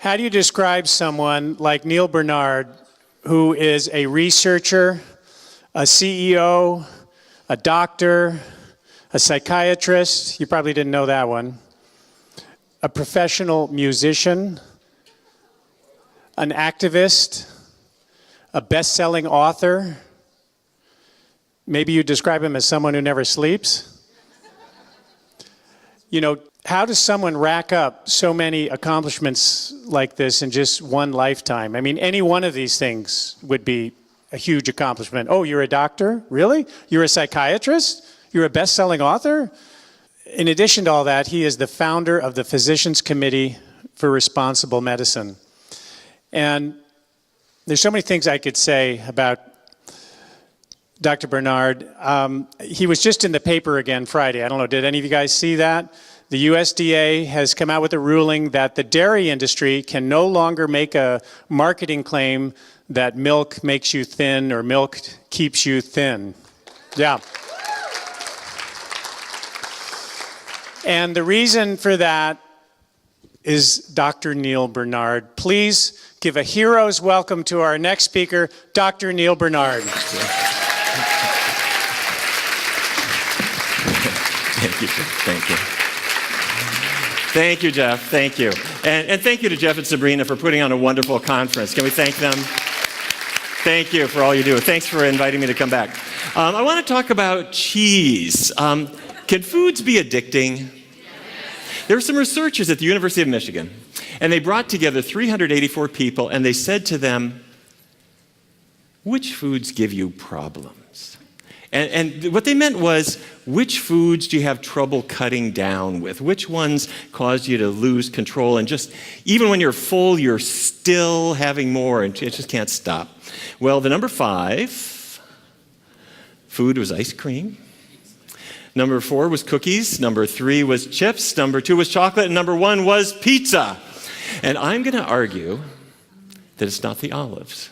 How do you describe someone like Neal Barnard, who is a researcher, a CEO, a doctor, a psychiatrist, you probably didn't know that one, a professional musician, an activist, a best-selling author? Maybe you describe him as someone who never sleeps. You know, how does someone rack up so many accomplishments like this in just one lifetime? I mean, any one of these things would be a huge accomplishment. Oh, you're a doctor? Really? You're a psychiatrist? You're a best-selling author? In addition to all that, he is the founder of the Physicians Committee for Responsible Medicine. And there's so many things I could say about Dr. Barnard. He was just in the paper again Friday. I don't know, did any of you guys see that? The USDA has come out with a ruling that the dairy industry can no longer make a marketing claim that milk makes you thin or milk keeps you thin. Yeah. And the reason for that is Dr. Neal Barnard. Please give a hero's welcome to our next speaker, Dr. Neal Barnard. Thank you. Thank you. Thank you, Jeff. Thank you. And thank you to Jeff and Sabrina for putting on a wonderful conference. Can we thank them? Thank you for all you do. Thanks for inviting me to come back. I want to talk about cheese. Can foods be addicting? There were some researchers at the University of Michigan, and they brought together 384 people, and they said to them, which foods give you problems? And what they meant was, which foods do you have trouble cutting down with? Which ones cause you to lose control? And just, even when you're full, you're still having more, and it just can't stop. Well, the number 5 food was ice cream. Number 4 was cookies. Number 3 was chips. Number 2 was chocolate. And number 1 was pizza. And I'm going to argue that it's not the olives.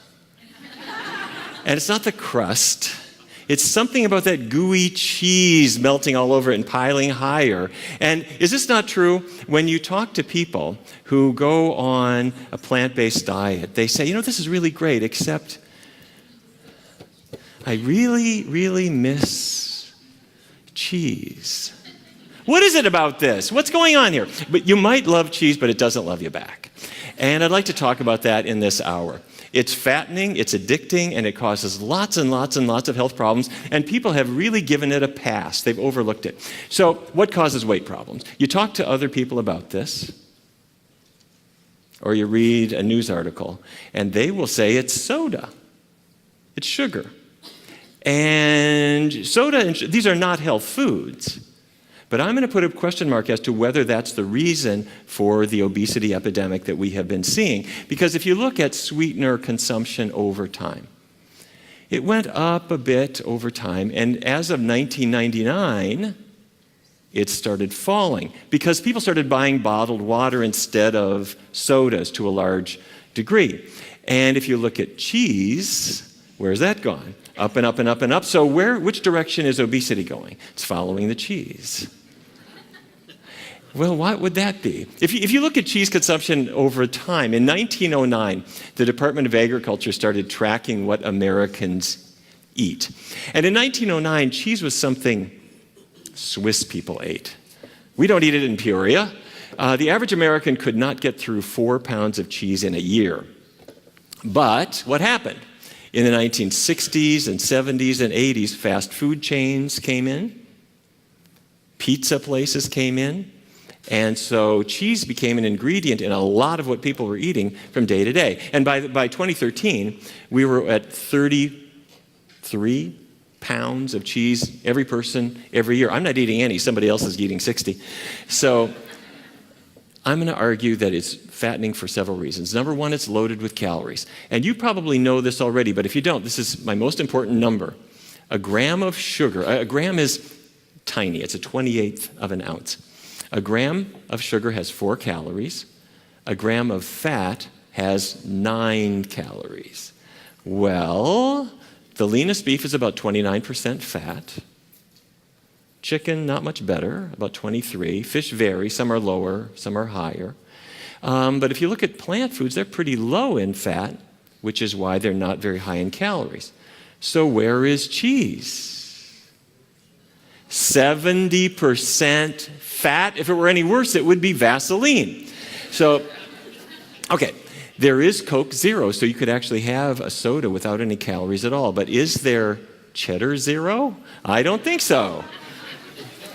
And it's not the crust. It's something about that gooey cheese melting all over it and piling higher. And is this not true? When you talk to people who go on a plant-based diet, they say, you know, this is really great, except I really, really miss cheese. What is it about this? What's going on here? But you might love cheese, but it doesn't love you back. And I'd like to talk about that in this hour. It's fattening, it's addicting, and it causes lots and lots and lots of health problems, and people have really given it a pass. They've overlooked it. So what causes weight problems? You talk to other people about this, or you read a news article, and they will say it's soda. It's sugar. And soda, these are not health foods. But I'm going to put a question mark as to whether that's the reason for the obesity epidemic that we have been seeing. Because if you look at sweetener consumption over time, it went up a bit over time. And as of 1999, it started falling because people started buying bottled water instead of sodas to a large degree. And if you look at cheese, where's that gone? Up and up and up and up. So which direction is obesity going? It's following the cheese. Well, what would that be? If you look at cheese consumption over time, in 1909, the Department of Agriculture started tracking what Americans eat. And in 1909, cheese was something Swiss people ate. We don't eat it in Peoria. The average American could not get through 4 pounds of cheese in a year. But what happened? In the 1960s and 70s and 80s, fast food chains came in, pizza places came in, and so cheese became an ingredient in a lot of what people were eating from day to day. And by 2013, we were at 33 pounds of cheese every person every year. I'm not eating any, somebody else is eating 60. So I'm going to argue that it's fattening for several reasons. Number 1, it's loaded with calories. And you probably know this already, but if you don't, this is my most important number. A gram of sugar, a gram is tiny, it's a 28th of an ounce. A gram of sugar has 4 calories. A gram of fat has 9 calories. Well, the leanest beef is about 29% fat. Chicken, not much better, about 23. Fish vary, some are lower, some are higher. But if you look at plant foods, they're pretty low in fat, which is why they're not very high in calories. So where is cheese? 70% fat. If it were any worse, it would be Vaseline. So, okay, there is Coke Zero, so you could actually have a soda without any calories at all. But is there Cheddar Zero? I don't think so.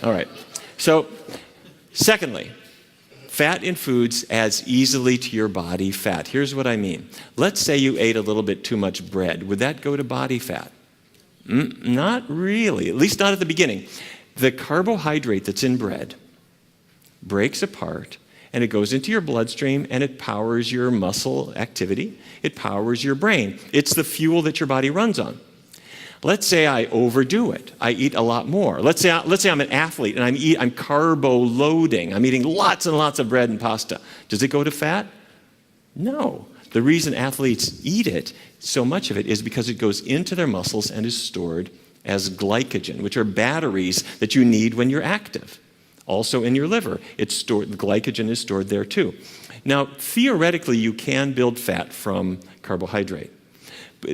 All right. So, secondly, fat in foods adds easily to your body fat. Here's what I mean. Let's say you ate a little bit too much bread. Would that go to body fat? Not really, at least not at the beginning. The carbohydrate that's in bread breaks apart and it goes into your bloodstream and it powers your muscle activity. It powers your brain. It's the fuel that your body runs on. Let's say I overdo it. I eat a lot more. Let's say I'm an athlete and I'm carbo loading. I'm eating lots and lots of bread and pasta. Does it go to fat? No. The reason athletes eat it, so much of it, is because it goes into their muscles and is stored as glycogen, which are batteries that you need when you're active. Also in your liver, the glycogen is stored there too. Now, theoretically, you can build fat from carbohydrate.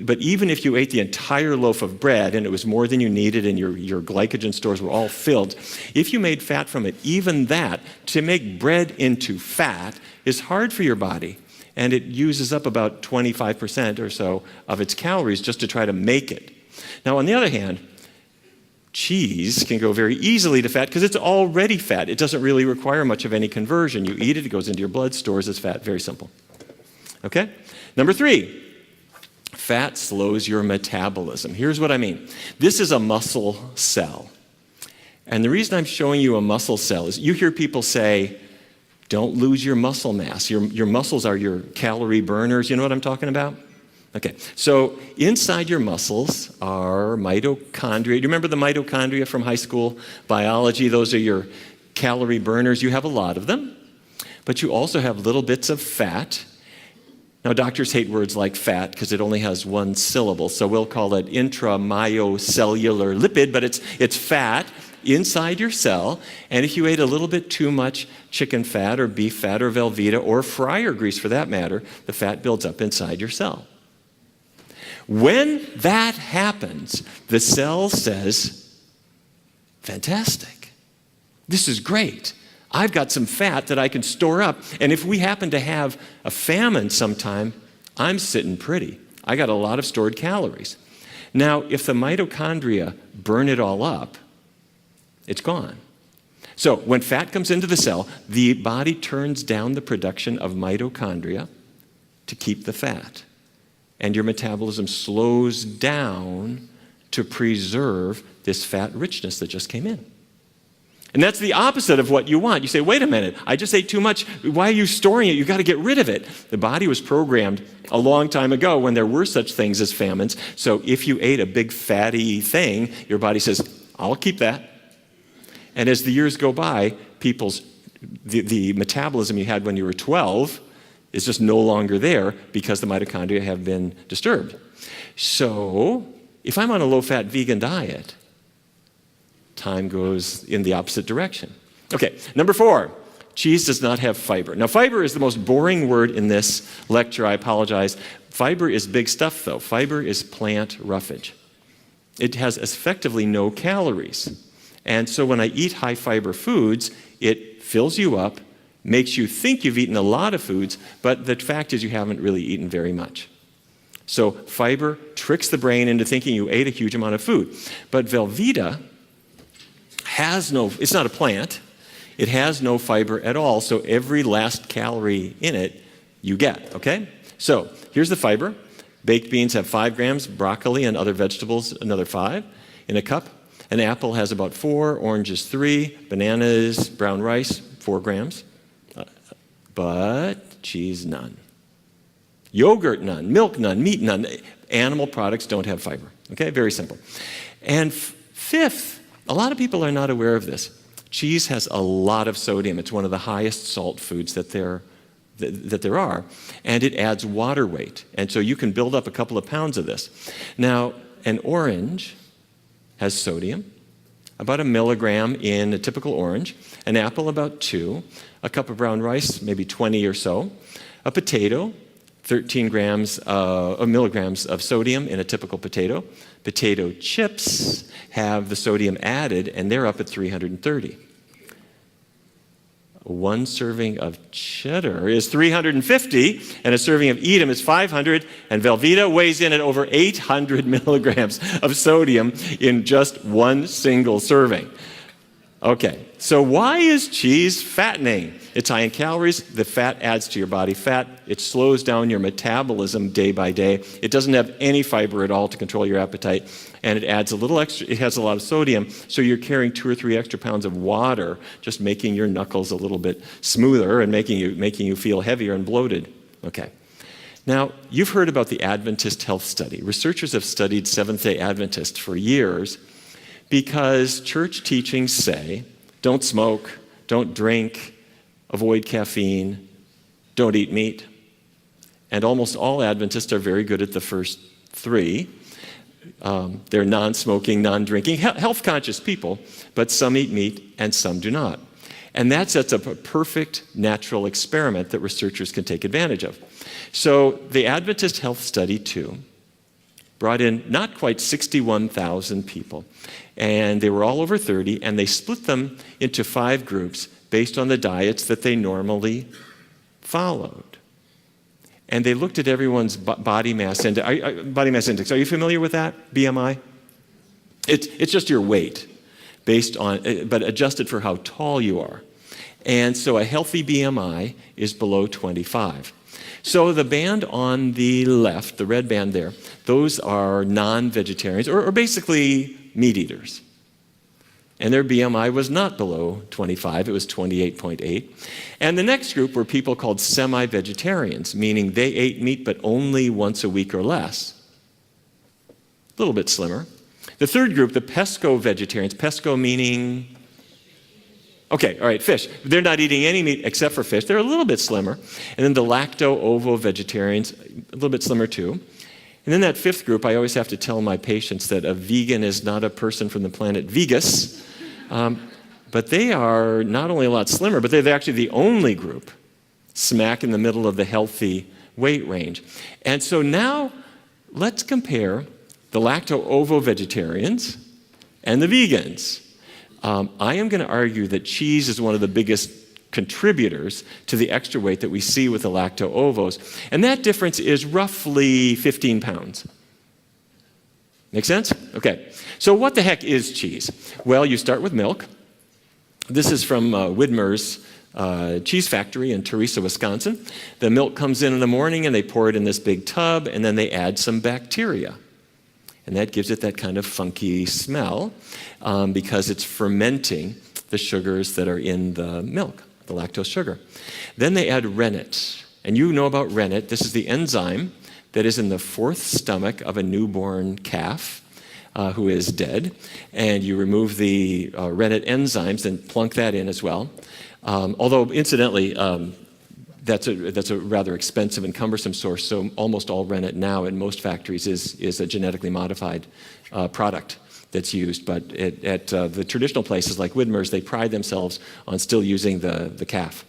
But even if you ate the entire loaf of bread and it was more than you needed and your glycogen stores were all filled, if you made fat from it, even that, to make bread into fat is hard for your body. And it uses up about 25% or so of its calories just to try to make it. Now, on the other hand, cheese can go very easily to fat because it's already fat. It doesn't really require much of any conversion. You eat it, it goes into your blood, stores as fat. Very simple. Okay? Number 3. Fat slows your metabolism. Here's what I mean. This is a muscle cell. And the reason I'm showing you a muscle cell is you hear people say, don't lose your muscle mass. Your muscles are your calorie burners. You know what I'm talking about? Okay, so inside your muscles are mitochondria. Do you remember the mitochondria from high school biology? Those are your calorie burners. You have a lot of them, but you also have little bits of fat. Now, doctors hate words like fat because it only has one syllable, so we'll call it intramyocellular lipid, but it's fat inside your cell, and if you ate a little bit too much chicken fat or beef fat or Velveeta or fryer grease for that matter, the fat builds up inside your cell. When that happens, the cell says, fantastic, this is great. I've got some fat that I can store up, and if we happen to have a famine sometime, I'm sitting pretty. I got a lot of stored calories. Now, if the mitochondria burn it all up, it's gone. So when fat comes into the cell, the body turns down the production of mitochondria to keep the fat. And your metabolism slows down to preserve this fat richness that just came in. And that's the opposite of what you want. You say, wait a minute, I just ate too much. Why are you storing it? You've got to get rid of it. The body was programmed a long time ago when there were such things as famines. So if you ate a big fatty thing, your body says, I'll keep that. And as the years go by, the metabolism you had when you were 12 is just no longer there because the mitochondria have been disturbed. So if I'm on a low-fat vegan diet, time goes in the opposite direction. Okay, number 4, cheese does not have fiber. Now, fiber is the most boring word in this lecture. I apologize. Fiber is big stuff, though. Fiber is plant roughage. It has effectively no calories. And so when I eat high-fiber foods, it fills you up, makes you think you've eaten a lot of foods, but the fact is you haven't really eaten very much. So fiber tricks the brain into thinking you ate a huge amount of food. But Velveeta it's not a plant, it has no fiber at all, so every last calorie in it you get, okay? So here's the fiber. Baked beans have 5 grams, broccoli and other vegetables another 5 in a cup. An apple has about 4, oranges 3, bananas, brown rice, 4 grams. But cheese, none. Yogurt, none. Milk, none. Meat, none. Animal products don't have fiber. Okay, very simple. And fifth, a lot of people are not aware of this. Cheese has a lot of sodium. It's one of the highest salt foods that there are. And it adds water weight. And so you can build up a couple of pounds of this. Now, an orange has sodium. about 1 milligram in a typical orange, an apple about 2, a cup of brown rice, maybe 20 or so, a potato, 13 milligrams of sodium in a typical potato. Potato chips have the sodium added, and they're up at 330. One serving of cheddar is 350, and a serving of Edam is 500, and Velveeta weighs in at over 800 milligrams of sodium in just one single serving. Okay, so why is cheese fattening? It's high in calories. The fat adds to your body fat. It slows down your metabolism day by day. It doesn't have any fiber at all to control your appetite, and it adds a little extra. It has a lot of sodium, so you're carrying 2 or 3 extra pounds of water, just making your knuckles a little bit smoother and making you feel heavier and bloated. Okay. Now, you've heard about the Adventist Health Study. Researchers have studied Seventh-day Adventists for years because church teachings say, don't smoke, don't drink, avoid caffeine, don't eat meat. And almost all Adventists are very good at the first 3. They're non-smoking, non-drinking, health-conscious people, but some eat meat and some do not. And that sets up a perfect natural experiment that researchers can take advantage of. So the Adventist Health Study 2 brought in not quite 61,000 people, and they were all over 30, and they split them into 5 groups based on the diets that they normally followed. And they looked at everyone's body mass index. Are you familiar with that, BMI? It's just your weight, based on, but adjusted for how tall you are. And so a healthy BMI is below 25. So the band on the left, the red band there, those are non-vegetarians, or basically meat eaters. And their BMI was not below 25, it was 28.8. And the next group were people called semi-vegetarians, meaning they ate meat but only once a week or less. A little bit slimmer. The third group, the pesco-vegetarians, pesco meaning, okay, all right, fish. They're not eating any meat except for fish. They're a little bit slimmer. And then the lacto-ovo-vegetarians, a little bit slimmer too. And then that 5th group, I always have to tell my patients that a vegan is not a person from the planet Vegas. But they are not only a lot slimmer, but they're actually the only group smack in the middle of the healthy weight range. And so now let's compare the lacto-ovo-vegetarians and the vegans. I am going to argue that cheese is one of the biggest contributors to the extra weight that we see with the lacto-ovos. And that difference is roughly 15 pounds. Make sense? Okay. So what the heck is cheese? Well, you start with milk. This is from Widmer's cheese factory in Teresa, Wisconsin. The milk comes in the morning and they pour it in this big tub and then they add some bacteria. And that gives it that kind of funky smell because it's fermenting the sugars that are in the milk, the lactose sugar. Then they add rennet. And you know about rennet. This is the enzyme that is in the 4th stomach of a newborn calf who is dead. And you remove the rennet enzymes and plunk that in as well. Although, incidentally, that's a rather expensive and cumbersome source, so almost all rennet now in most factories is a genetically modified product that's used. But at the traditional places like Widmer's, they pride themselves on still using the calf.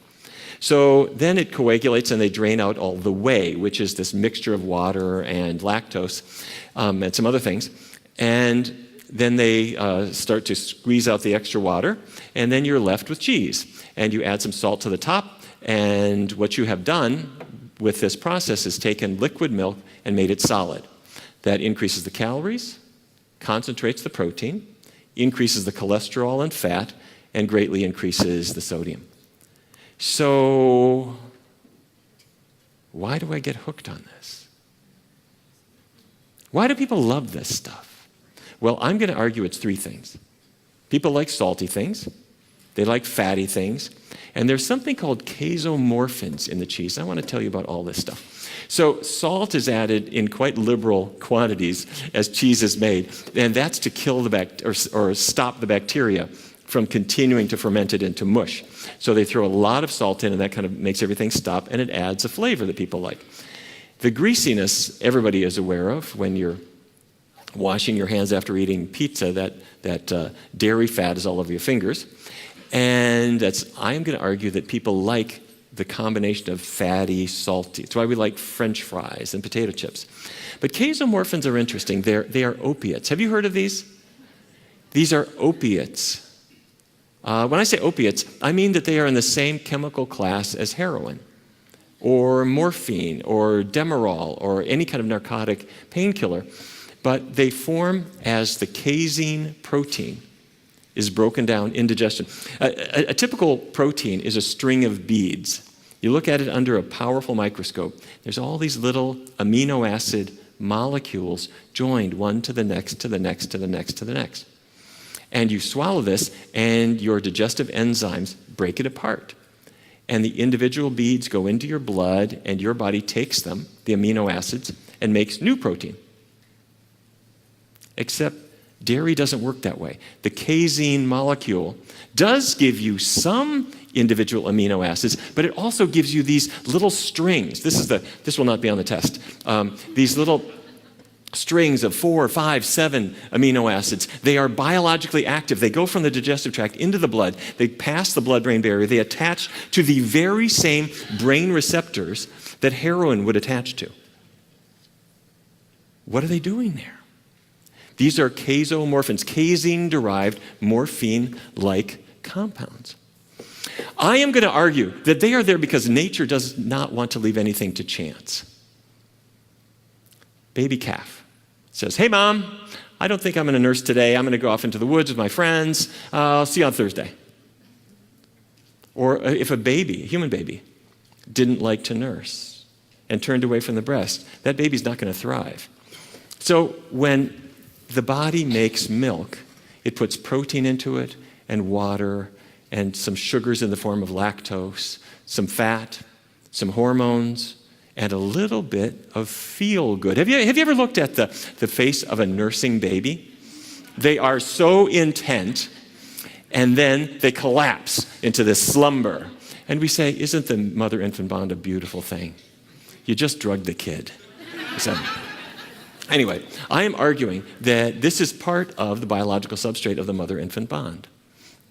So then it coagulates and they drain out all the whey, which is this mixture of water and lactose and some other things. And then they start to squeeze out the extra water, and then you're left with cheese. And you add some salt to the top, and what you have done with this process is taken liquid milk and made it solid. That increases the calories, concentrates the protein, increases the cholesterol and fat, and greatly increases the sodium. So, why do I get hooked on this? Why do people love this stuff? Well, I'm going to argue it's 3 things. People like salty things, they like fatty things, and there's something called casomorphins in the cheese. I want to tell you about all this stuff. So salt is added in quite liberal quantities as cheese is made, and that's to kill the or stop the bacteria from continuing to ferment it into mush. So they throw a lot of salt in, and that kind of makes everything stop, and it adds a flavor that people like. The greasiness everybody is aware of when you're washing your hands after eating pizza, that dairy fat is all over your fingers. And I'm going to argue that people like the combination of fatty, salty. It's why we like French fries and potato chips. But casomorphins are interesting. They are opiates. Have you heard of these? These are opiates. When I say opiates, I mean that they are in the same chemical class as heroin, or morphine, or Demerol, or any kind of narcotic painkiller. But they form as the casein protein is broken down in digestion. A typical protein is a string of beads. You look at it under a powerful microscope. There's all these little amino acid molecules joined one to the next, to the next, to the next, to the next. And you swallow this, and your digestive enzymes break it apart. And the individual beads go into your blood, and your body takes them, the amino acids, and makes new protein. Except dairy doesn't work that way. The casein molecule does give you some individual amino acids, but it also gives you these little strings. This will not be on the test. These little strings of 4, 5, 7 amino acids. They are biologically active. They go from the digestive tract into the blood. They pass the blood-brain barrier. They attach to the very same brain receptors that heroin would attach to. What are they doing there? These are casomorphins, casein-derived morphine-like compounds. I am going to argue that they are there because nature does not want to leave anything to chance. Baby calf says, "Hey, Mom, I don't think I'm going to nurse today. I'm going to go off into the woods with my friends. I'll see you on Thursday." Or if a human baby, didn't like to nurse and turned away from the breast, that baby's not going to thrive. So when the body makes milk, it puts protein into it and water and some sugars in the form of lactose, some fat, some hormones, and a little bit of feel-good. Have you ever looked at the face of a nursing baby? They are so intent, and then they collapse into this slumber. And we say, isn't the mother-infant bond a beautiful thing? You just drugged the kid. So, anyway, I am arguing that this is part of the biological substrate of the mother-infant bond.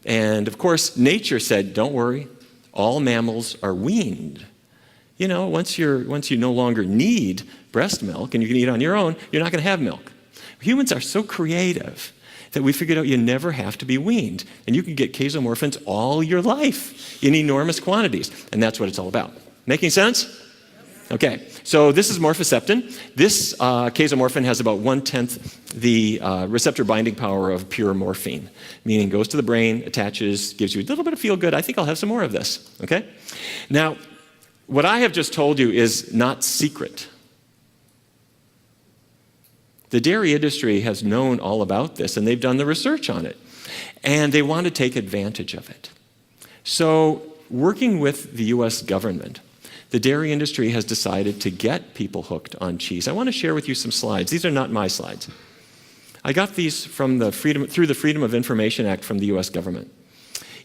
And of course, nature said, don't worry, all mammals are weaned. You know, once you no longer need breast milk and you can eat on your own, you're not going to have milk. Humans are so creative that we figured out you never have to be weaned. And you can get casomorphins all your life in enormous quantities. And that's what it's all about. Making sense? Okay, so this is morphiseptin. This casomorphin has about 1/10 the receptor binding power of pure morphine, meaning goes to the brain, attaches, gives you a little bit of feel-good. I think I'll have some more of this, okay? Now, what I have just told you is not secret. The dairy industry has known all about this, and they've done the research on it, and they want to take advantage of it. So, working with the US government, the dairy industry has decided to get people hooked on cheese. I want to share with you some slides. These are not my slides. I got these from through the Freedom of Information Act from the US government.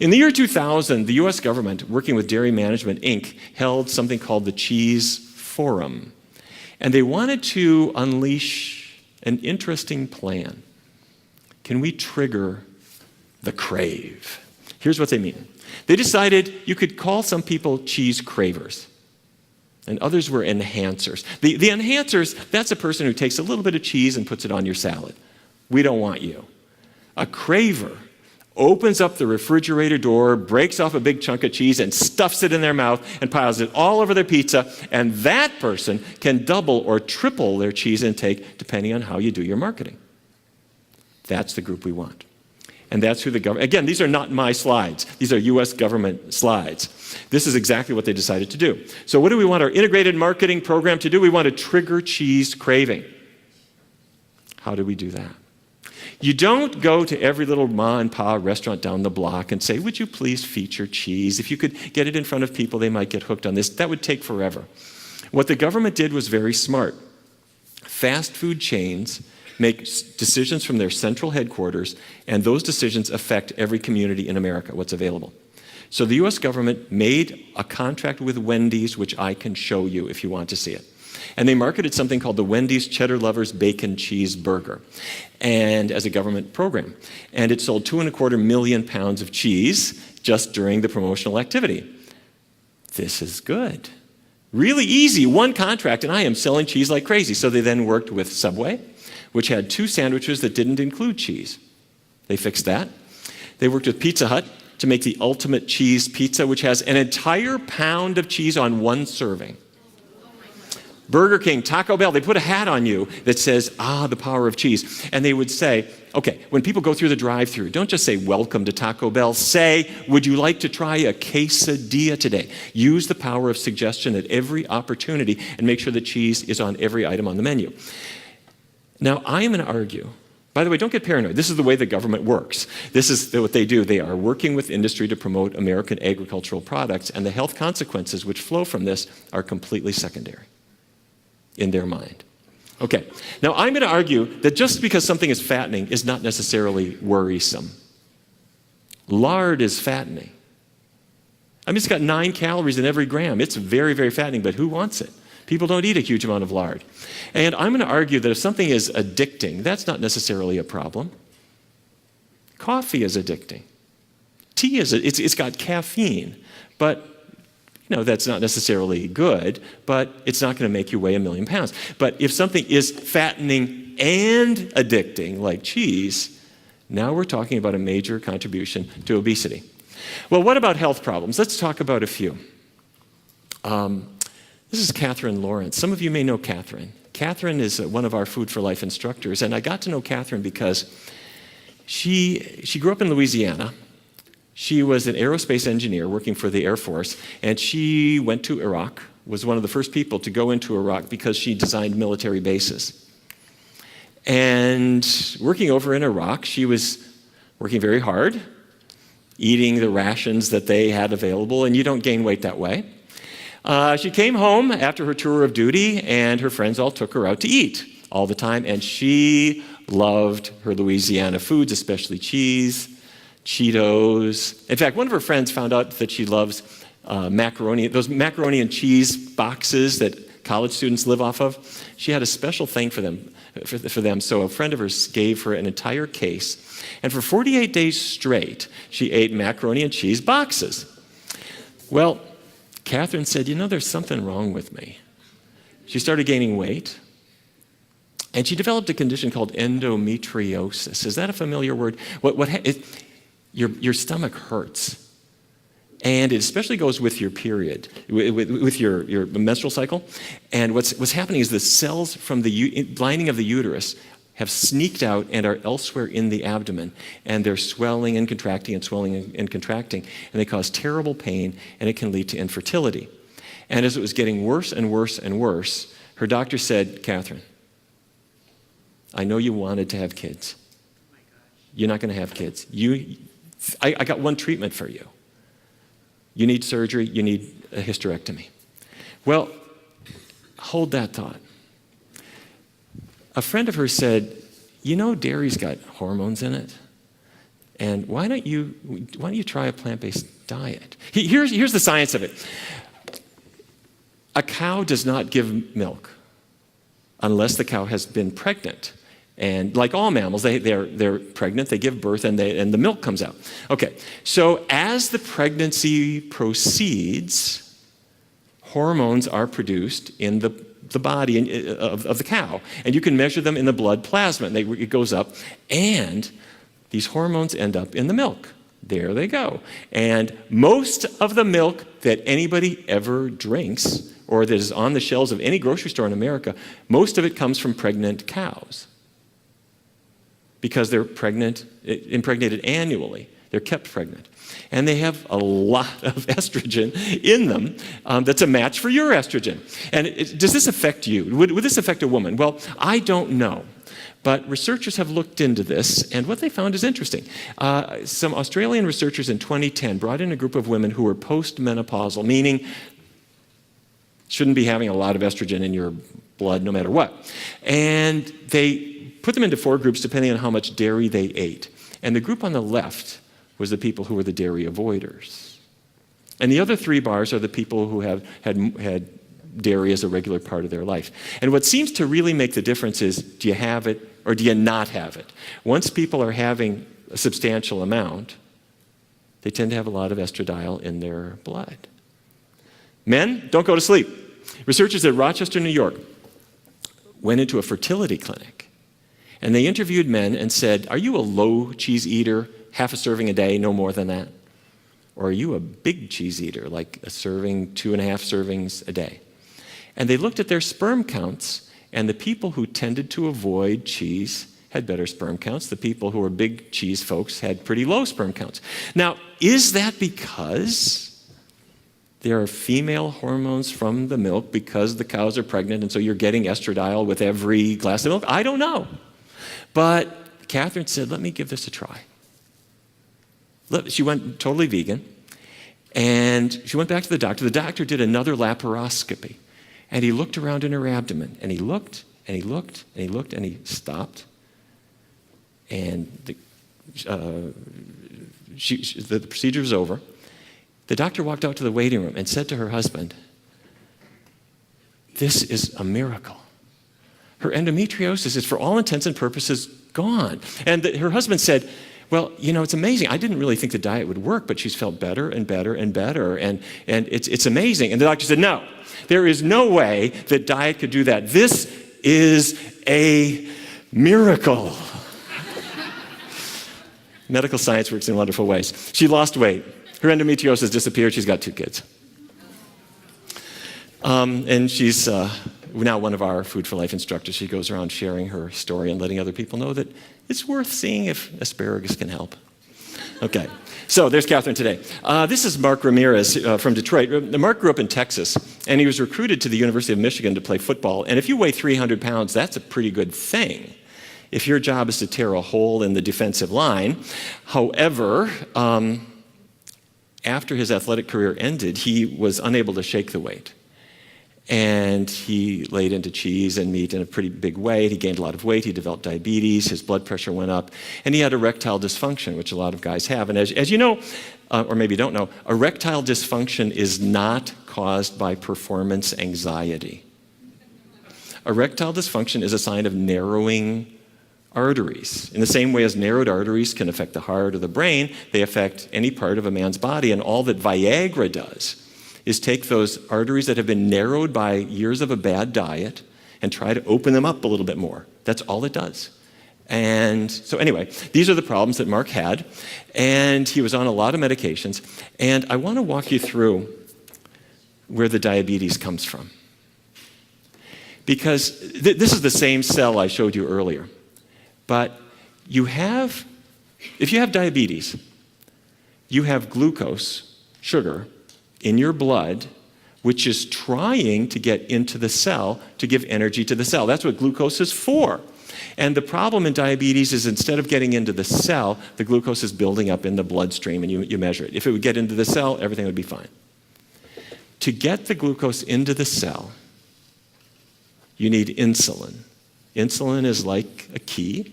In the year 2000, the US government, working with Dairy Management, Inc., held something called the Cheese Forum. And they wanted to unleash an interesting plan. Can we trigger the crave? Here's what they mean. They decided you could call some people cheese cravers, and others were enhancers. The enhancers, that's a person who takes a little bit of cheese and puts it on your salad. We don't want you. A craver opens up the refrigerator door, breaks off a big chunk of cheese, and stuffs it in their mouth and piles it all over their pizza, and that person can double or triple their cheese intake depending on how you do your marketing. That's the group we want. And that's who the government, again, these are not my slides. These are US government slides. This is exactly what they decided to do. So what do we want our integrated marketing program to do? We want to trigger cheese craving. How do we do that? You don't go to every little ma and pa restaurant down the block and say, would you please feature cheese? If you could get it in front of people, they might get hooked on this. That would take forever. What the government did was very smart. Fast food chains make decisions from their central headquarters, and those decisions affect every community in America, what's available. So the US government made a contract with Wendy's, which I can show you if you want to see it. And they marketed something called the Wendy's Cheddar Lovers Bacon Cheeseburger, and as a government program. And it sold 2.25 million pounds of cheese just during the promotional activity. This is good. Really easy, one contract, and I am selling cheese like crazy. So they then worked with Subway, which had 2 sandwiches that didn't include cheese. They fixed that. They worked with Pizza Hut to make the ultimate cheese pizza, which has an entire pound of cheese on one serving. Burger King, Taco Bell, they put a hat on you that says, the power of cheese. And they would say, okay, when people go through the drive-thru, don't just say, welcome to Taco Bell. Say, would you like to try a quesadilla today? Use the power of suggestion at every opportunity and make sure that cheese is on every item on the menu. Now, I am going to argue, by the way, don't get paranoid. This is the way the government works. This is what they do. They are working with industry to promote American agricultural products, and the health consequences which flow from this are completely secondary in their mind. Okay, now I'm going to argue that just because something is fattening is not necessarily worrisome. Lard is fattening. I mean, it's got 9 calories in every gram. It's very, very fattening, but who wants it? People don't eat a huge amount of lard. And I'm going to argue that if something is addicting, that's not necessarily a problem. Coffee is addicting. Tea it's got caffeine, but that's not necessarily good, but it's not going to make you weigh 1 million pounds. But if something is fattening and addicting, like cheese, now we're talking about a major contribution to obesity. Well, what about health problems? Let's talk about a few. This is Catherine Lawrence. Some of you may know Catherine. Catherine is one of our Food for Life instructors, and I got to know Catherine because she grew up in Louisiana. She was an aerospace engineer working for the Air Force, and she went to Iraq, was one of the first people to go into Iraq because she designed military bases. And working over in Iraq, she was working very hard, eating the rations that they had available, and you don't gain weight that way. She came home after her tour of duty, and her friends all took her out to eat all the time, and she loved her Louisiana foods, especially cheese, Cheetos. In fact, one of her friends found out that she loves macaroni, those macaroni and cheese boxes that college students live off of. She had a special thing for them. So a friend of hers gave her an entire case. And for 48 days straight, she ate macaroni and cheese boxes. Well, Catherine said, there's something wrong with me. She started gaining weight. And she developed a condition called endometriosis. Is that a familiar word? Your stomach hurts. And it especially goes with your period, with your menstrual cycle. And what's happening is the cells from the lining of the uterus have sneaked out and are elsewhere in the abdomen. And they're swelling and contracting and swelling and contracting. And they cause terrible pain, and it can lead to infertility. And as it was getting worse and worse and worse, her doctor said, Catherine, I know you wanted to have kids. You're not going to have kids. I got one treatment for you. You need surgery. You need a hysterectomy. Well, hold that thought. A friend of hers said, dairy's got hormones in it. And why don't you try a plant-based diet? Here's the science of it. A cow does not give milk unless the cow has been pregnant. And like all mammals, they're pregnant, they give birth, and the milk comes out. Okay, so as the pregnancy proceeds, hormones are produced in the body of the cow. And you can measure them in the blood plasma, and it goes up. And these hormones end up in the milk. There they go. And most of the milk that anybody ever drinks, or that is on the shelves of any grocery store in America, most of it comes from pregnant cows. Because they're impregnated annually. They're kept pregnant. And they have a lot of estrogen in them that's a match for your estrogen. And does this affect you? Would this affect a woman? Well, I don't know. But researchers have looked into this, and what they found is interesting. Some Australian researchers in 2010 brought in a group of women who were postmenopausal, meaning shouldn't be having a lot of estrogen in your blood no matter what. And they put them into 4 groups depending on how much dairy they ate. And the group on the left was the people who were the dairy avoiders. And the other 3 bars are the people who have had dairy as a regular part of their life. And what seems to really make the difference is, do you have it or do you not have it? Once people are having a substantial amount, they tend to have a lot of estradiol in their blood. Men, don't go to sleep. Researchers at Rochester, New York, went into a fertility clinic, and they interviewed men and said, are you a low cheese eater, half a serving a day, no more than that? Or are you a big cheese eater, like a serving, 2.5 servings a day? And they looked at their sperm counts, and the people who tended to avoid cheese had better sperm counts. The people who were big cheese folks had pretty low sperm counts. Now, is that because there are female hormones from the milk because the cows are pregnant and so you're getting estradiol with every glass of milk? I don't know. But Catherine said, let me give this a try. She went totally vegan, and she went back to the doctor. The doctor did another laparoscopy, and he looked around in her abdomen, and he looked, and he looked, and he looked, and he stopped. And the procedure was over. The doctor walked out to the waiting room and said to her husband, this is a miracle. Her endometriosis is, for all intents and purposes, gone. And her husband said, well, it's amazing. I didn't really think the diet would work, but she's felt better and better and better, and it's amazing. And the doctor said, no, there is no way that diet could do that. This is a miracle. Medical science works in wonderful ways. She lost weight. Her endometriosis disappeared. She's got 2 kids. And she's now one of our Food for Life instructors. She goes around sharing her story and letting other people know that it's worth seeing if asparagus can help. Okay, so there's Catherine today. This is Mark Ramirez from Detroit. Mark grew up in Texas, and he was recruited to the University of Michigan to play football. And if you weigh 300 pounds, that's a pretty good thing if your job is to tear a hole in the defensive line. However, after his athletic career ended, he was unable to shake the weight. And he laid into cheese and meat in a pretty big way. He gained a lot of weight. He developed diabetes. His blood pressure went up. And he had erectile dysfunction, which a lot of guys have. And as you know, or maybe don't know, erectile dysfunction is not caused by performance anxiety. Erectile dysfunction is a sign of narrowing arteries. In the same way as narrowed arteries can affect the heart or the brain, they affect any part of a man's body. And all that Viagra does is take those arteries that have been narrowed by years of a bad diet and try to open them up a little bit more. That's all it does. And so anyway, these are the problems that Mark had, and he was on a lot of medications. And I want to walk you through where the diabetes comes from. Because this is the same cell I showed you earlier. But if you have diabetes, you have glucose, sugar, in your blood, which is trying to get into the cell to give energy to the cell. That's what glucose is for. And the problem in diabetes is instead of getting into the cell, the glucose is building up in the bloodstream, and you measure it. If it would get into the cell, everything would be fine. To get the glucose into the cell, you need insulin. Insulin is like a key.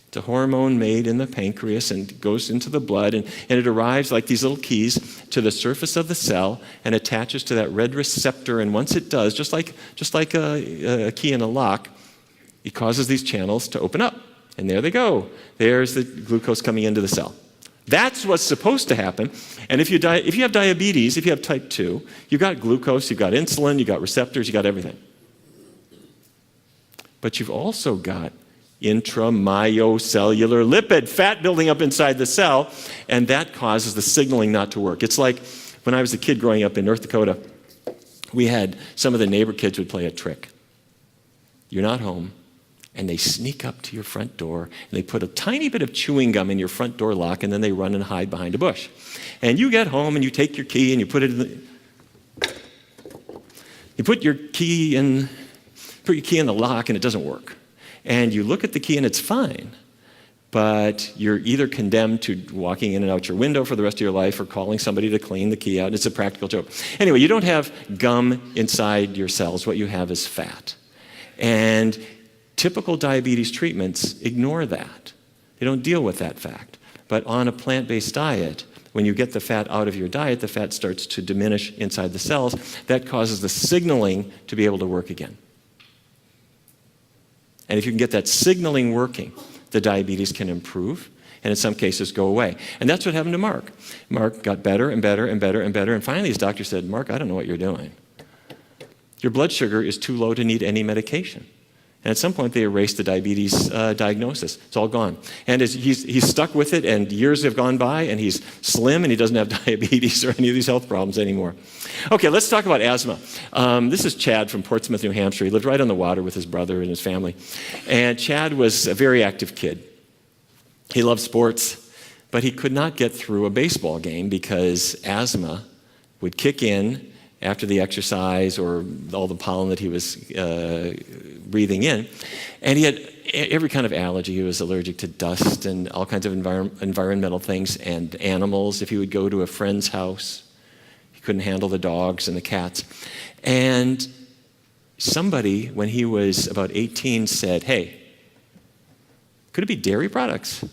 It's a hormone made in the pancreas and goes into the blood, and it arrives like these little keys to the surface of the cell and attaches to that red receptor. And once it does, just like a key in a lock, it causes these channels to open up. And there they go. There's the glucose coming into the cell. That's what's supposed to happen. And if you have diabetes, if you have type 2, you've got glucose, you've got insulin, you've got receptors, you've got everything. But you've also got intramyocellular lipid, fat building up inside the cell, and that causes the signaling not to work. It's like when I was a kid growing up in North Dakota, we had some of the neighbor kids would play a trick. You're not home, and they sneak up to your front door, and they put a tiny bit of chewing gum in your front door lock, and then they run and hide behind a bush. And you get home, and you take your key, and you put it in you put your key in the lock, and it doesn't work. And you look at the key and it's fine, but you're either condemned to walking in and out your window for the rest of your life or calling somebody to clean the key out. It's a practical joke. Anyway, you don't have gum inside your cells. What you have is fat. And typical diabetes treatments ignore that. They don't deal with that fact. But on a plant-based diet, When you get the fat out of your diet, the fat starts to diminish inside the cells. That causes the signaling to be able to work again. And if you can get that signaling working, the diabetes can improve, and in some cases go away. And that's what happened to Mark. Mark got better and better and better and better, and finally his doctor said, "Mark, I don't know what you're doing. Your blood sugar is too low to need any medication." And at some point, they erased the diabetes diagnosis. It's all gone. And he's stuck with it, and years have gone by, and he's slim, and he doesn't have diabetes or any of these health problems anymore. Okay, let's talk about asthma. This is Chad from Portsmouth, New Hampshire. He lived right on the water with his brother and his family. And Chad was a very active kid. He loved sports, but he could not get through a baseball game because asthma would kick in after the exercise or all the pollen that he was breathing in. And he had every kind of allergy. He was allergic to dust and all kinds of environmental things and animals. If he would go to a friend's house, he couldn't handle the dogs and the cats. And somebody, when he was about 18, said, "Hey, could it be dairy products?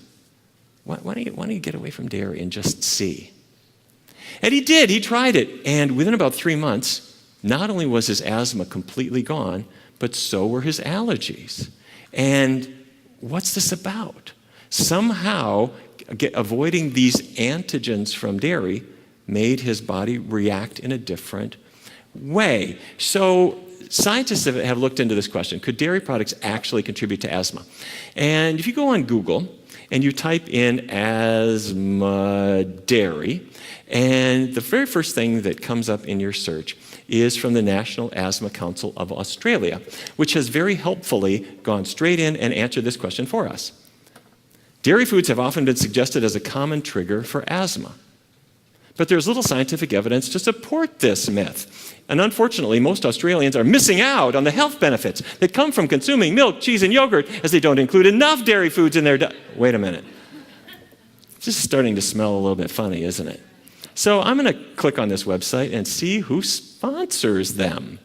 Why don't you get away from dairy and just see?" And he did. He tried it. And within about 3 months, not only was his asthma completely gone, but so were his allergies. And what's this about? Somehow, avoiding these antigens from dairy made his body react in a different way. So scientists have looked into this question. Could dairy products actually contribute to asthma? And if you go on Google and you type in asthma dairy, and the very first thing that comes up in your search is from the National Asthma Council of Australia, which has very helpfully gone straight in and answered this question for us. Dairy foods have often been suggested as a common trigger for asthma. But there's little scientific evidence to support this myth. And unfortunately, most Australians are missing out on the health benefits that come from consuming milk, cheese, and yogurt, as they don't include enough dairy foods in their diet. Wait a minute. This is starting to smell a little bit funny, isn't it? So I'm going to click on this website and see who sponsors them.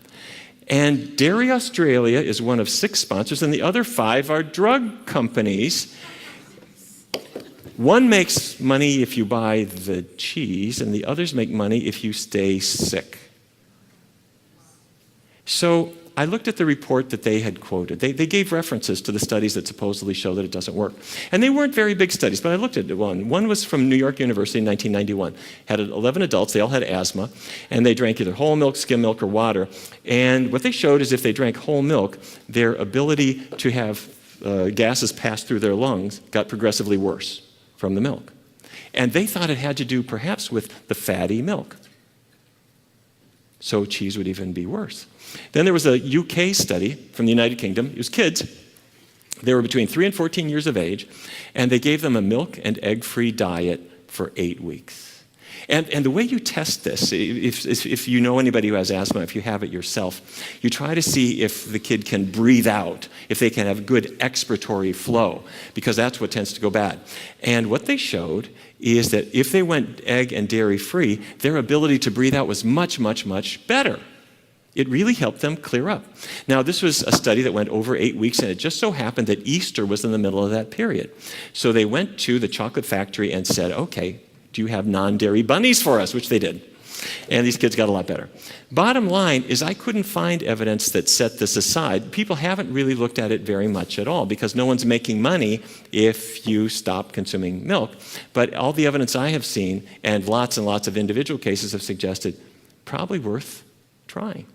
And Dairy Australia is one of 6 sponsors, and the other 5 are drug companies. One makes money if you buy the cheese, and the others make money if you stay sick. So I looked at the report that they had quoted. They gave references to the studies that supposedly show that it doesn't work. And they weren't very big studies, but I looked at one. One was from New York University in 1991. Had 11 adults, they all had asthma, and they drank either whole milk, skim milk, or water. And what they showed is if they drank whole milk, their ability to have gases pass through their lungs got progressively worse from the milk. And they thought it had to do perhaps with the fatty milk. So cheese would even be worse. Then there was a UK study from the United Kingdom. It was kids. They were between 3 and 14 years of age, and they gave them a milk and egg-free diet for 8 weeks. And the way you test this, if you know anybody who has asthma, if you have it yourself, you try to see if the kid can breathe out, if they can have good expiratory flow, because that's what tends to go bad. And what they showed is that if they went egg and dairy free, their ability to breathe out was much, much, much better. It really helped them clear up. Now, this was a study that went over 8 weeks, and it just so happened that Easter was in the middle of that period. So they went to the chocolate factory and said, "Okay, do you have non-dairy bunnies for us?" Which they did. And these kids got a lot better. Bottom line is I couldn't find evidence that set this aside. People haven't really looked at it very much at all because no one's making money if you stop consuming milk. But all the evidence I have seen and lots of individual cases have suggested probably worth trying.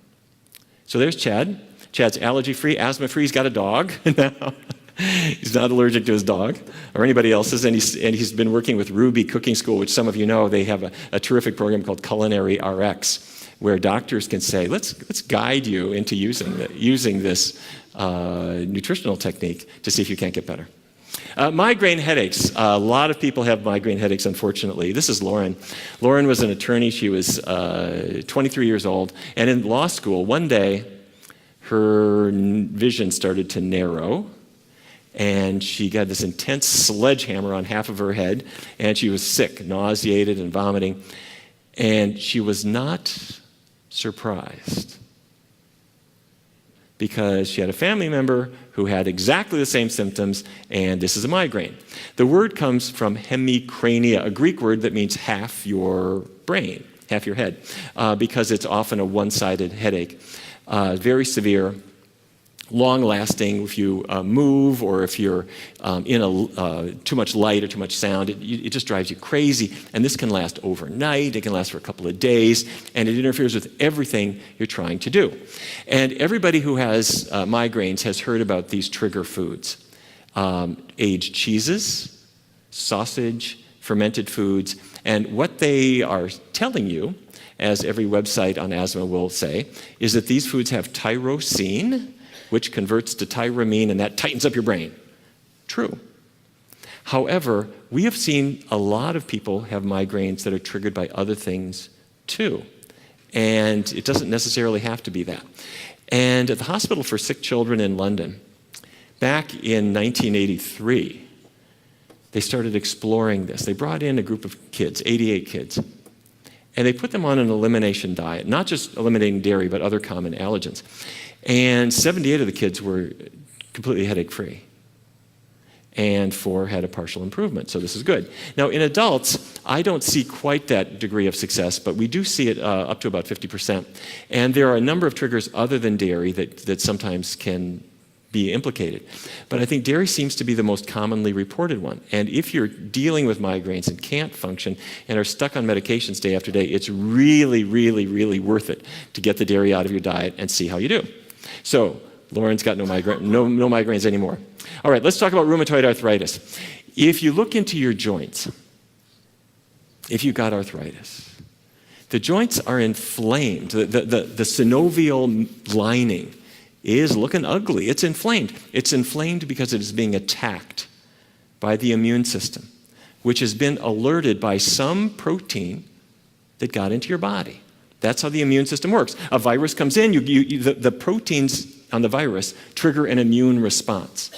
So there's Chad. Chad's allergy-free, asthma-free. He's got a dog now. He's not allergic to his dog or anybody else's, and he's been working with Ruby Cooking School, which some of you know. They have a terrific program called Culinary RX, where doctors can say, let's guide you into using this nutritional technique to see if you can't get better. Migraine headaches. A lot of people have migraine headaches, unfortunately. This is Lauren. Lauren was an attorney. She was 23 years old. And in law school, one day, her vision started to narrow. And she got this intense sledgehammer on half of her head. And she was sick, nauseated, and vomiting. And she was not surprised. because she had a family member who had exactly the same symptoms, and this is a migraine. The word comes from hemicrania, a Greek word that means half your brain, half your head, because it's often a one-sided headache. Very severe, long-lasting. If you move or if you're in too much light or too much sound, it just drives you crazy. And this can last overnight. It can last for a couple of days, and it interferes with everything you're trying to do. And everybody who has migraines has heard about these trigger foods. Aged cheeses, sausage, fermented foods, and what they are telling you, as every website on asthma will say, is that these foods have tyrosine, which converts to tyramine, and that tightens up your brain. True. However, we have seen a lot of people have migraines that are triggered by other things too. And it doesn't necessarily have to be that. And at the Hospital for Sick Children in London, back in 1983, they started exploring this. They brought in a group of kids, 88 kids, and they put them on an elimination diet, not just eliminating dairy, but other common allergens. And 78 of the kids were completely headache-free, and 4 had a partial improvement, so this is good. Now, in adults, I don't see quite that degree of success, but we do see it up to about 50%. And there are a number of triggers other than dairy that sometimes can be implicated. But I think dairy seems to be the most commonly reported one. And if you're dealing with migraines and can't function and are stuck on medications day after day, it's really, really, really worth it to get the dairy out of your diet and see how you do. So, Lauren's got no migraines anymore. All right, let's talk about rheumatoid arthritis. If you look into your joints, if you've got arthritis, the joints are inflamed. The synovial lining is looking ugly. It's inflamed. It's inflamed because it is being attacked by the immune system, which has been alerted by some protein that got into your body. That's how the immune system works. A virus comes in, the proteins on the virus trigger an immune response.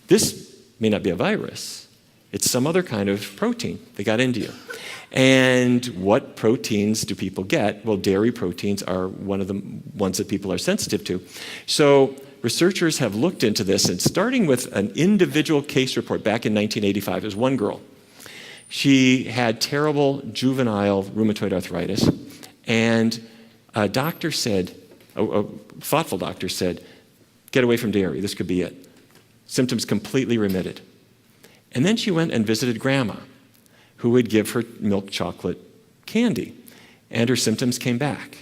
This may not be a virus. It's some other kind of protein that got into you. And what proteins do people get? Well, dairy proteins are one of the ones that people are sensitive to. So researchers have looked into this, and starting with an individual case report back in 1985, there's one girl. She had terrible juvenile rheumatoid arthritis. And a doctor said, a thoughtful doctor said, get away from dairy, this could be it. Symptoms completely remitted. And then she went and visited Grandma, who would give her milk chocolate candy. And her symptoms came back.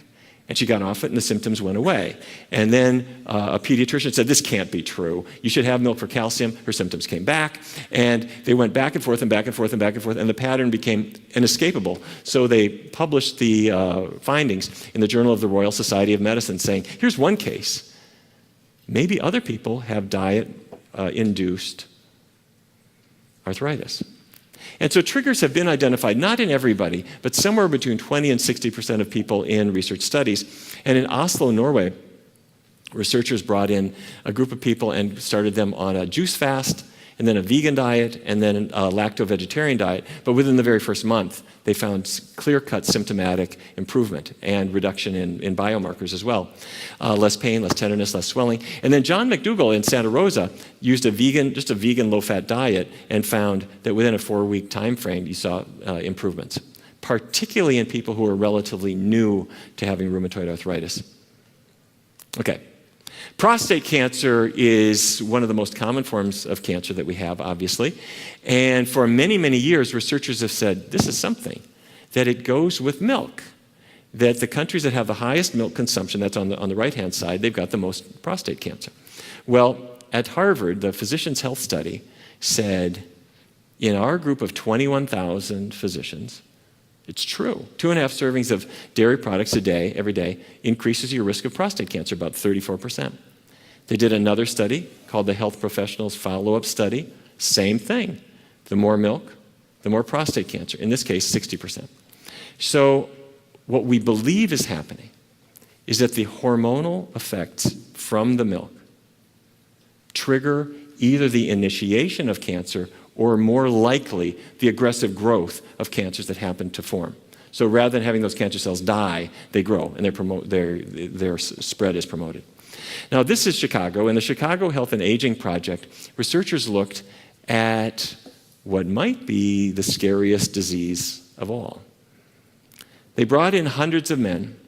And she got off it, and the symptoms went away. And then a pediatrician said, this can't be true. You should have milk for calcium. Her symptoms came back. And they went back and forth and back and forth and back and forth, and the pattern became inescapable. So they published the findings in the Journal of the Royal Society of Medicine, saying, here's one case. Maybe other people have diet-induced arthritis. And so triggers have been identified, not in everybody, but somewhere between 20 and 60% of people in research studies. And in Oslo, Norway, researchers brought in a group of people and started them on a juice fast, and then a vegan diet, and then a lacto-vegetarian diet. But within the very first month, they found clear-cut symptomatic improvement and reduction in biomarkers as well. Less pain, less tenderness, less swelling. And then John McDougall in Santa Rosa used just a vegan low-fat diet and found that within a 4-week time frame, you saw improvements, particularly in people who are relatively new to having rheumatoid arthritis. Okay. Prostate cancer is one of the most common forms of cancer that we have, obviously. And for many, many years, researchers have said, this is something, that it goes with milk, that the countries that have the highest milk consumption, that's on the right-hand side, they've got the most prostate cancer. Well, at Harvard, the Physicians' Health Study said, in our group of 21,000 physicians, it's true. 2.5 servings of dairy products a day, every day, increases your risk of prostate cancer about 34%. They did another study called the Health Professionals Follow-Up Study. Same thing. The more milk, the more prostate cancer. In this case, 60%. So what we believe is happening is that the hormonal effects from the milk trigger either the initiation of cancer or more likely the aggressive growth of cancers that happen to form. So rather than having those cancer cells die, they grow and their spread is promoted. Now, this is Chicago. In the Chicago Health and Aging Project, researchers looked at what might be the scariest disease of all. They brought in hundreds of men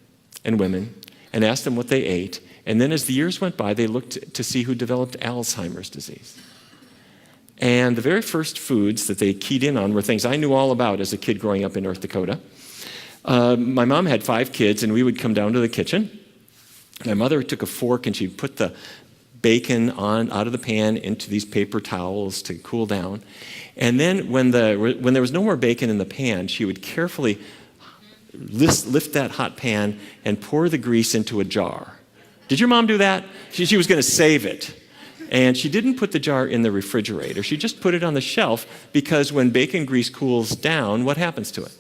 and women and asked them what they ate, and then as the years went by, they looked to see who developed Alzheimer's disease. And the very first foods that they keyed in on were things I knew all about as a kid growing up in North Dakota. My mom had 5 kids, and we would come down to the kitchen. My mother took a fork, and she'd put the bacon out of the pan into these paper towels to cool down. And then when there was no more bacon in the pan, she would carefully lift that hot pan and pour the grease into a jar. Did your mom do that? She was going to save it. And she didn't put the jar in the refrigerator. She just put it on the shelf because when bacon grease cools down, what happens to it?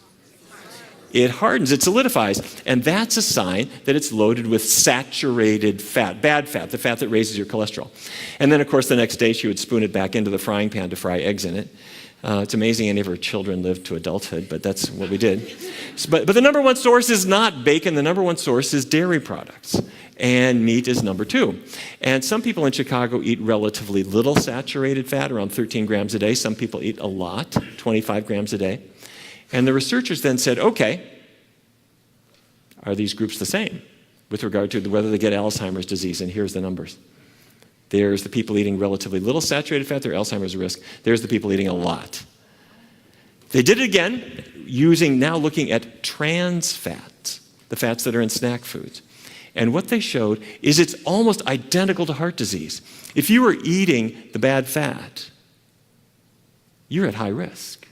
It hardens, it solidifies. And that's a sign that it's loaded with saturated fat, bad fat, the fat that raises your cholesterol. And then, of course, the next day she would spoon it back into the frying pan to fry eggs in it. It's amazing any of her children lived to adulthood, but that's what we did. But the number one source is not bacon. The number one source is dairy products. And meat is number 2. And some people in Chicago eat relatively little saturated fat, around 13 grams a day. Some people eat a lot, 25 grams a day. And the researchers then said, okay, are these groups the same with regard to whether they get Alzheimer's disease? And here's the numbers. There's the people eating relatively little saturated fat, their Alzheimer's risk. There's the people eating a lot. They did it again, looking at trans fats, the fats that are in snack foods. And what they showed is it's almost identical to heart disease. If you are eating the bad fat, you're at high risk.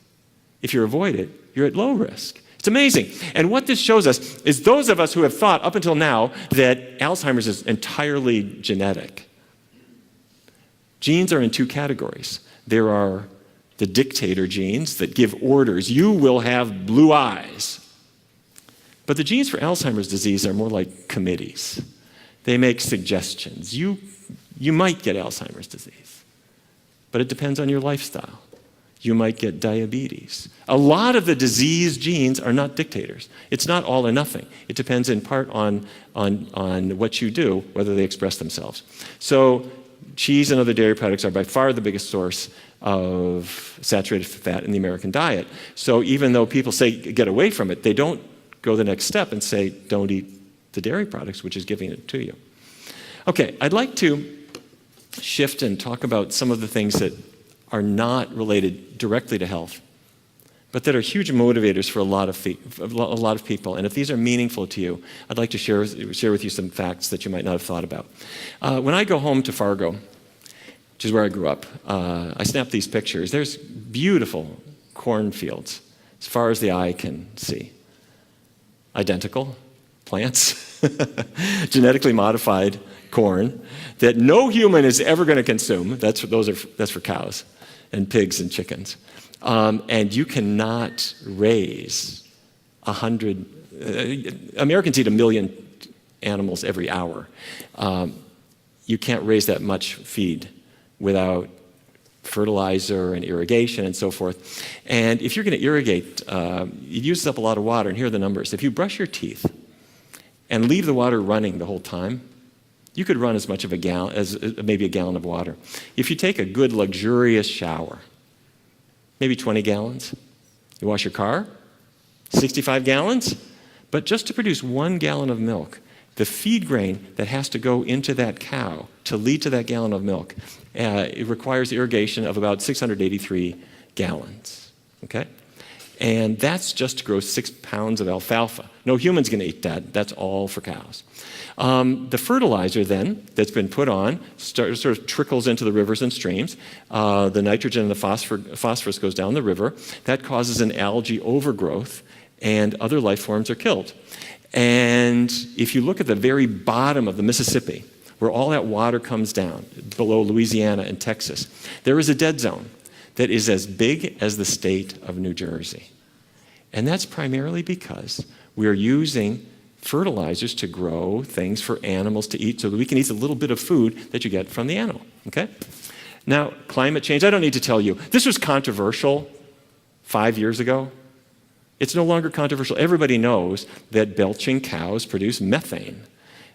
If you avoid it, you're at low risk. It's amazing. And what this shows us is those of us who have thought up until now that Alzheimer's is entirely genetic. Genes are in 2 categories. There are the dictator genes that give orders. You will have blue eyes. But the genes for Alzheimer's disease are more like committees. They make suggestions. You might get Alzheimer's disease, but it depends on your lifestyle. You might get diabetes. A lot of the disease genes are not dictators. It's not all or nothing. It depends in part on what you do, whether they express themselves. So cheese and other dairy products are by far the biggest source of saturated fat in the American diet. So even though people say get away from it, they don't go the next step and say don't eat the dairy products, which is giving it to you. Okay, I'd like to shift and talk about some of the things that are not related directly to health, but that are huge motivators for a lot of people. And if these are meaningful to you, I'd like to share with you some facts that you might not have thought about. When I go home to Fargo, which is where I grew up, I snap these pictures. There's beautiful cornfields as far as the eye can see. Identical plants, genetically modified corn that no human is ever going to consume. That's for cows and pigs and chickens. And you cannot raise 100, Americans eat 1 million animals every hour. You can't raise that much feed without fertilizer and irrigation and so forth. And if you're going to irrigate, it uses up a lot of water, and here are the numbers. If you brush your teeth and leave the water running the whole time, you could run as much of a gallon as maybe a gallon of water. If you take a good luxurious shower, maybe 20 gallons. You wash your car, 65 gallons. But just to produce 1 gallon of milk, the feed grain that has to go into that cow to lead to that gallon of milk, it requires irrigation of about 683 gallons. Okay? And that's just to grow 6 pounds of alfalfa. No human's going to eat that. That's all for cows. The fertilizer then that's been put on sort of trickles into the rivers and streams. The nitrogen and the phosphorus goes down the river. That causes an algae overgrowth, and other life forms are killed. And if you look at the very bottom of the Mississippi, where all that water comes down, below Louisiana and Texas, there is a dead zone that is as big as the state of New Jersey. And that's primarily because we are using fertilizers to grow things for animals to eat so that we can eat a little bit of food that you get from the animal, okay? Now, climate change, I don't need to tell you. This was controversial 5 years ago. It's no longer controversial. Everybody knows that belching cows produce methane.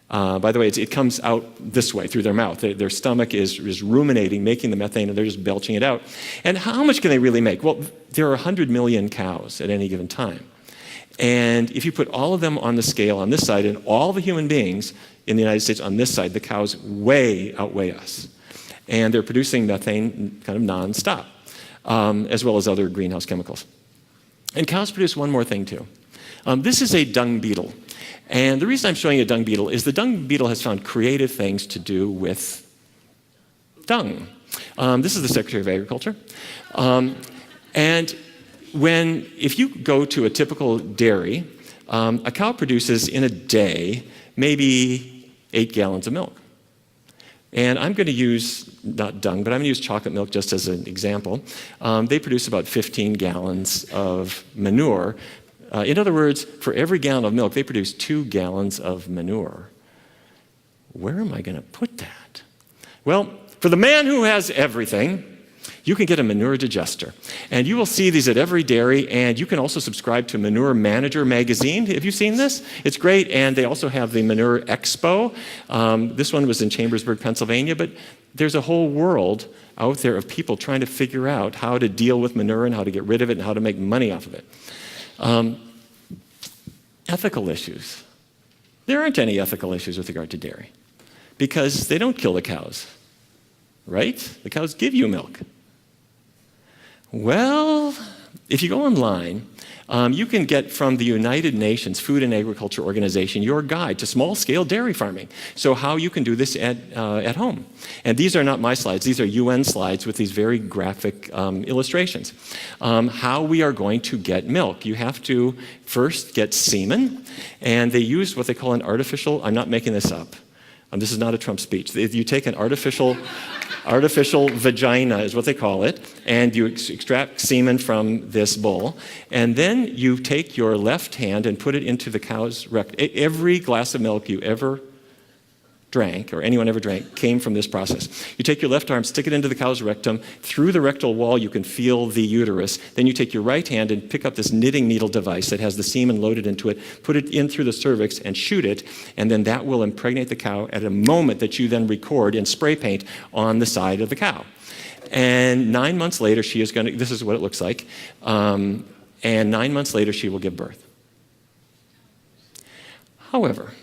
By the way, it comes out this way, through their mouth. Their stomach is ruminating, making the methane, and they're just belching it out. And how much can they really make? Well, there are 100 million cows at any given time. And if you put all of them on the scale on this side and all the human beings in the United States on this side, the cows way outweigh us. And they're producing methane kind of nonstop, as well as other greenhouse chemicals. And cows produce one more thing, too. This is a dung beetle. And the reason I'm showing you a dung beetle is the dung beetle has found creative things to do with dung. This is the Secretary of Agriculture. And if you go to a typical dairy, a cow produces in a day maybe 8 gallons of milk. And I'm going to use, not dung, but I'm going to use chocolate milk just as an example. They produce about 15 gallons of manure. In other words, for every gallon of milk, they produce 2 gallons of manure. Where am I going to put that? Well, for the man who has everything, you can get a manure digester. And you will see these at every dairy, and you can also subscribe to Manure Manager magazine. Have you seen this? It's great, and they also have the Manure Expo. This one was in Chambersburg, Pennsylvania, but there's a whole world out there of people trying to figure out how to deal with manure and how to get rid of it and how to make money off of it. Ethical issues. There aren't any ethical issues with regard to dairy because they don't kill the cows, right? The cows give you milk. Well, if you go online, you can get from the United Nations Food and Agriculture Organization your guide to small-scale dairy farming. So how you can do this at home. And these are not my slides. These are UN slides with these very graphic illustrations. How we are going to get milk. You have to first get semen, and they use what they call an artificial, I'm not making this up. This is not a Trump speech. You take an artificial vagina is what they call it, and you extract semen from this bull, and then you take your left hand and put it into the cow's rectum. Every glass of milk you ever drank, or anyone ever drank, came from this process. You take your left arm, stick it into the cow's rectum. Through the rectal wall, you can feel the uterus. Then you take your right hand and pick up this knitting needle device that has the semen loaded into it, put it in through the cervix and shoot it, and then that will impregnate the cow at a moment that you then record in spray paint on the side of the cow. And 9 months later, she is going to, this is what it looks like, and 9 months later, she will give birth. However,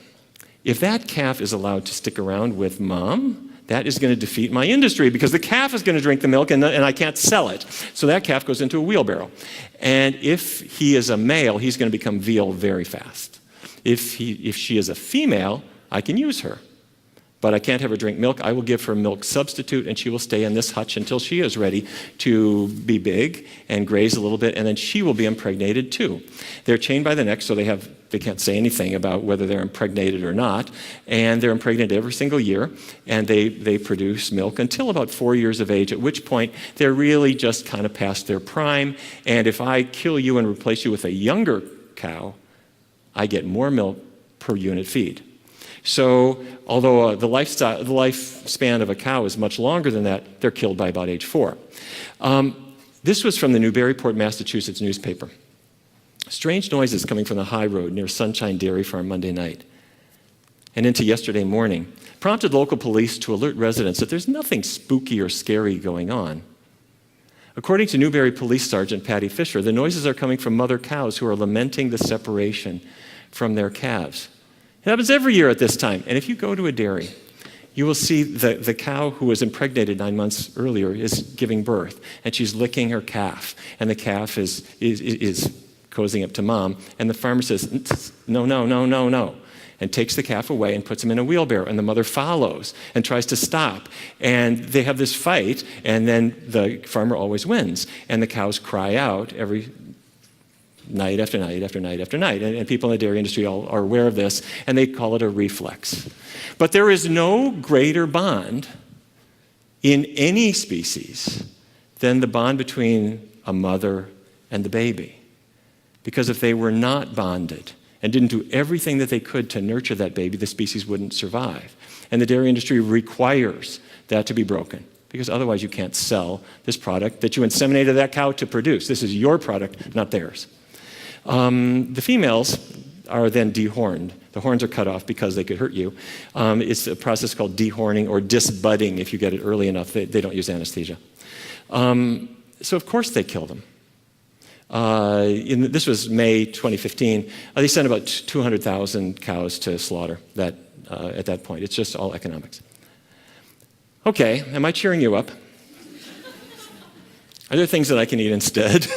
if that calf is allowed to stick around with mom, that is going to defeat my industry because the calf is going to drink the milk and I can't sell it. So that calf goes into a wheelbarrow. And if he is a male, he's going to become veal very fast. If she is a female, I can use her. But I can't have her drink milk. I will give her a milk substitute, and she will stay in this hutch until she is ready to be big and graze a little bit, and then she will be impregnated too. They're chained by the neck, so they can't say anything about whether they're impregnated or not, and they're impregnated every single year, and they produce milk until about 4 years of age, at which point they're really just kind of past their prime, and if I kill you and replace you with a younger cow, I get more milk per unit feed. So although the lifespan of a cow is much longer than that, they're killed by about age 4. This was from the Newburyport, Massachusetts newspaper. Strange noises coming from the high road near Sunshine Dairy Farm Monday night and into yesterday morning prompted local police to alert residents that there's nothing spooky or scary going on. According to Newbury Police Sergeant Patty Fisher, the noises are coming from mother cows who are lamenting the separation from their calves. It happens every year at this time. And if you go to a dairy, you will see the cow who was impregnated 9 months earlier is giving birth, and she's licking her calf, and the calf is cozying up to mom, and the farmer says, no, no, no, no, no, and takes the calf away and puts him in a wheelbarrow, and the mother follows and tries to stop, and they have this fight, and then the farmer always wins, and the cows cry out every night after night after night after night. And people in the dairy industry all are aware of this, and they call it a reflex. But there is no greater bond in any species than the bond between a mother and the baby. Because if they were not bonded and didn't do everything that they could to nurture that baby, the species wouldn't survive. And the dairy industry requires that to be broken, because otherwise you can't sell this product that you inseminated that cow to produce. This is your product, not theirs. The females are then dehorned. The horns are cut off because they could hurt you. It's a process called dehorning or disbudding if you get it early enough. They don't use anesthesia. So of course they kill them. This was May 2015. They sent about 200,000 cows to slaughter at that point. It's just all economics. Okay, am I cheering you up? Are there things that I can eat instead?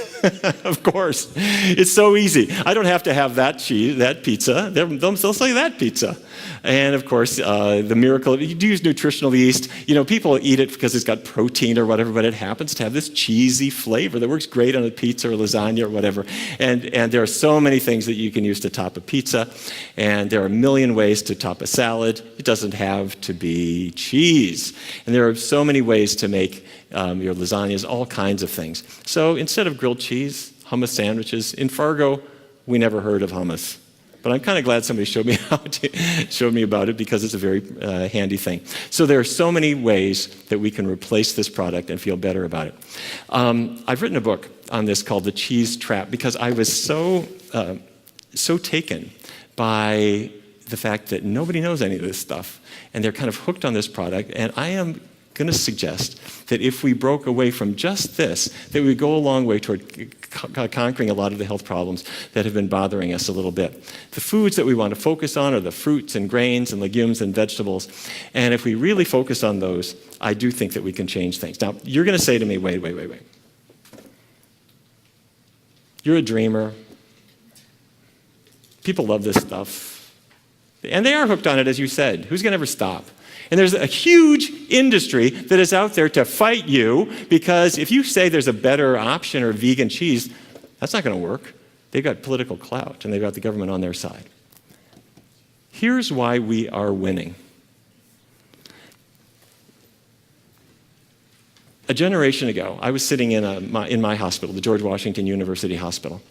Of course. It's so easy. I don't have to have that pizza. They'll say that pizza. And of course, the miracle, you do use nutritional yeast. People eat it because it's got protein or whatever, but it happens to have this cheesy flavor that works great on a pizza or lasagna or whatever. And there are so many things that you can use to top a pizza. And there are a million ways to top a salad. It doesn't have to be cheese. And there are so many ways to make your lasagnas, all kinds of things. So instead of grilled cheese, hummus sandwiches. In Fargo, we never heard of hummus. But I'm kind of glad somebody showed me about it because it's a very handy thing. So there are so many ways that we can replace this product and feel better about it. I've written a book on this called The Cheese Trap because I was so taken by the fact that nobody knows any of this stuff. And they're kind of hooked on this product. And I am going to suggest that if we broke away from just this, that we would go a long way toward conquering a lot of the health problems that have been bothering us a little bit. The foods that we want to focus on are the fruits and grains and legumes and vegetables. And if we really focus on those, I do think that we can change things. Now, you're going to say to me, wait. You're a dreamer. People love this stuff. And they are hooked on it, as you said. Who's going to ever stop? And there's a huge industry that is out there to fight you because if you say there's a better option or vegan cheese, that's not going to work. They've got political clout and they've got the government on their side. Here's why we are winning. A generation ago, I was sitting in my hospital, the George Washington University Hospital,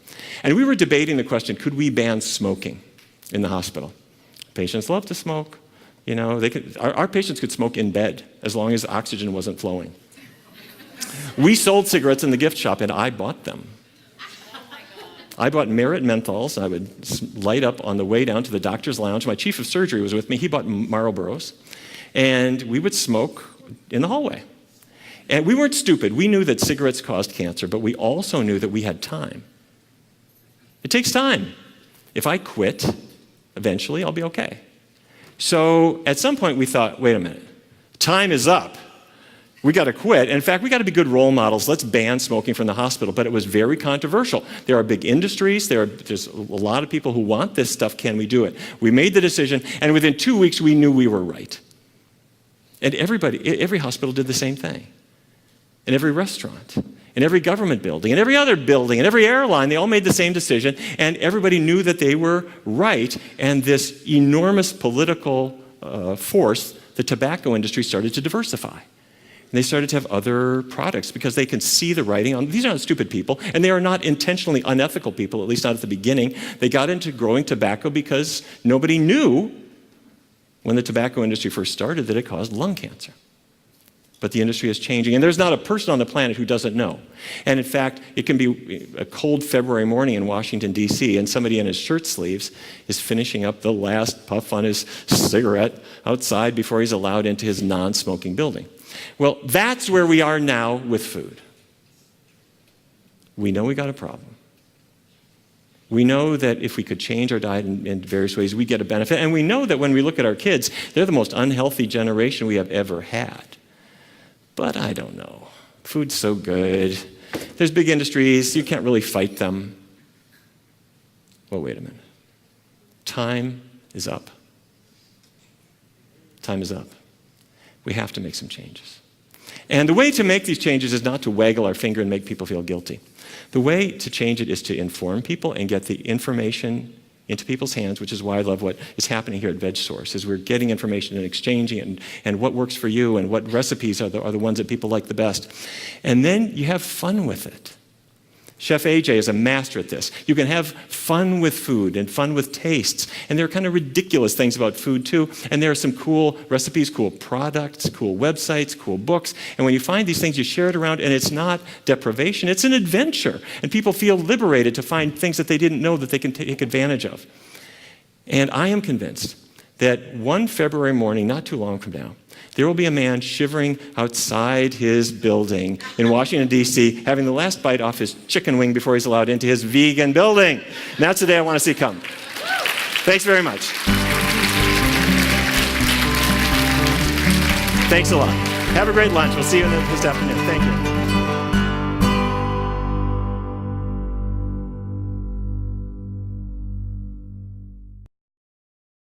and we were debating the question, could we ban smoking in the hospital? Patients love to smoke. Our patients could smoke in bed as long as oxygen wasn't flowing. We sold cigarettes in the gift shop, and I bought them. I bought Merit menthols, and I would light up on the way down to the doctor's lounge. My chief of surgery was with me. He bought Marlboros, and we would smoke in the hallway. And we weren't stupid. We knew that cigarettes caused cancer, but we also knew that we had time. It takes time. If I quit, eventually I'll be okay. So at some point we thought, wait a minute, time is up. We got to quit. And in fact, we got to be good role models. Let's ban smoking from the hospital. But it was very controversial. There are big industries. There's a lot of people who want this stuff. Can we do it? We made the decision, and within 2 weeks we knew we were right. And every hospital did the same thing. And every restaurant, in every government building, in every other building, in every airline, they all made the same decision, and everybody knew that they were right, and this enormous political force, the tobacco industry, started to diversify. And they started to have other products because they can see the writing on. These aren't stupid people, and they are not intentionally unethical people, at least not at the beginning. They got into growing tobacco because nobody knew when the tobacco industry first started that it caused lung cancer. But the industry is changing, and there's not a person on the planet who doesn't know. And in fact, it can be a cold February morning in Washington, D.C., and somebody in his shirt sleeves is finishing up the last puff on his cigarette outside before he's allowed into his non-smoking building. Well, that's where we are now with food. We know we got a problem. We know that if we could change our diet in various ways, we get a benefit. And we know that when we look at our kids, they're the most unhealthy generation we have ever had. But I don't know. Food's so good. There's big industries. You can't really fight them. Well, wait a minute. Time is up. Time is up. We have to make some changes. And the way to make these changes is not to waggle our finger and make people feel guilty. The way to change it is to inform people and get the information into people's hands, which is why I love what is happening here at VegSource, is we're getting information and exchanging it, and what works for you and what recipes are the ones that people like the best. And then you have fun with it. Chef AJ is a master at this. You can have fun with food and fun with tastes. And there are kind of ridiculous things about food too. And there are some cool recipes, cool products, cool websites, cool books. And when you find these things, you share it around, and it's not deprivation, it's an adventure. And people feel liberated to find things that they didn't know that they can take advantage of. And I am convinced that one February morning, not too long from now, there will be a man shivering outside his building in Washington, D.C., having the last bite off his chicken wing before he's allowed into his vegan building. And that's the day I want to see come. Thanks very much. Thanks a lot. Have a great lunch. We'll see you this afternoon. Thank you.